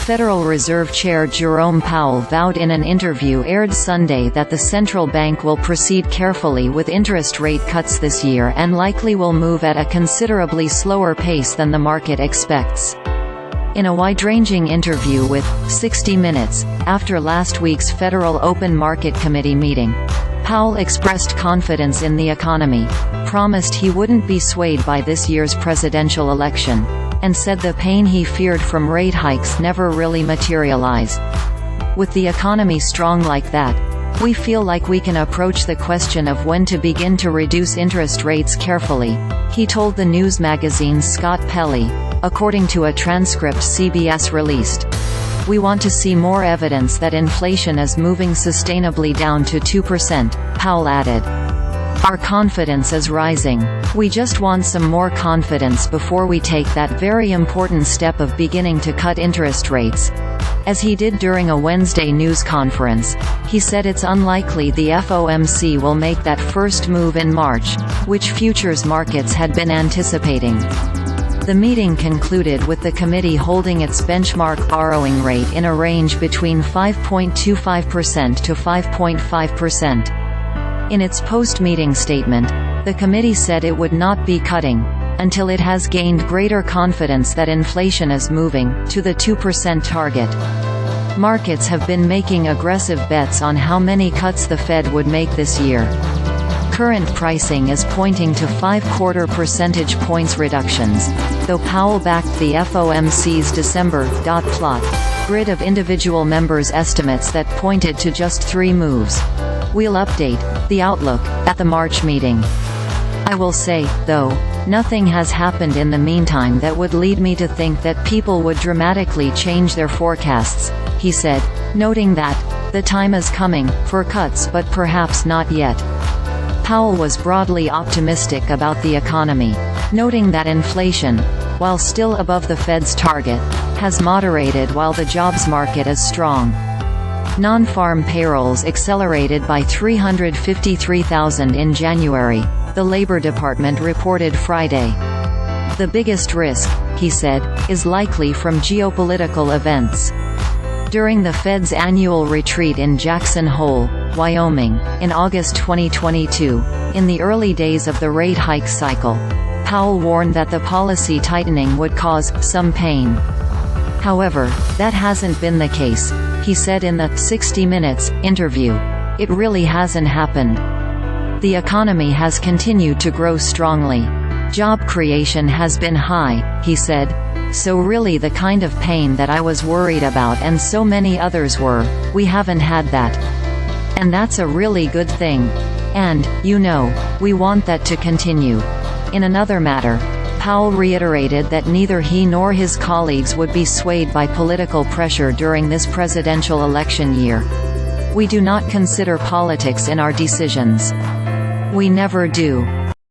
Federal Reserve Chair Jerome Powell vowed in an interview aired Sunday that the central bank will proceed carefully with interest rate cuts this year and likely will move at a considerably slower pace than the market expects. In a wide-ranging interview with 60 Minutes, after last week's Federal Open Market Committee meeting, Powell expressed confidence in the economy, promised he wouldn't be swayed by this year's presidential election, and said the pain he feared from rate hikes never really materialized. With the economy strong like that, we feel like we can approach the question of when to begin to reduce interest rates carefully, he told the news magazine Scott Pelley, according to a transcript CBS released. We want to see more evidence that inflation is moving sustainably down to 2%, Powell added. Our confidence is rising. We just want some more confidence before we take that very important step of beginning to cut interest rates. As he did during a Wednesday news conference, he said it's unlikely the FOMC will make that first move in March, which futures markets had been anticipating. The meeting concluded with the committee holding its benchmark borrowing rate in a range between 5.25% to 5.5%. In its post-meeting statement, the committee said it would not be cutting until it has gained greater confidence that inflation is moving to the 2% target. Markets have been making aggressive bets on how many cuts the Fed would make this year. Current pricing is pointing to 0.25 percentage points reductions, though Powell backed the FOMC's December dot plot grid of individual members' estimates that pointed to just 3 moves. We'll update the outlook at the March meeting. I will say, though, nothing has happened in the meantime that would lead me to think that people would dramatically change their forecasts, he said, noting that the time is coming for cuts but perhaps not yet. Powell was broadly optimistic about the economy, noting that inflation, while still above the Fed's target, has moderated while the jobs market is strong. Nonfarm payrolls accelerated by 353,000 in January, the Labor Department reported Friday. The biggest risk, he said, is likely from geopolitical events. During the Fed's annual retreat in Jackson Hole, Wyoming, in August 2022, in the early days of the rate hike cycle, Powell warned that the policy tightening would cause some pain. However, that hasn't been the case, he said in the 60 Minutes interview. It really hasn't happened. The economy has continued to grow strongly. Job creation has been high, he said. So really the kind of pain that I was worried about and so many others were, we haven't had that. And that's a really good thing. And, we want that to continue. In another matter, Powell reiterated that neither he nor his colleagues would be swayed by political pressure during this presidential election year. We do not consider politics in our decisions. We never do.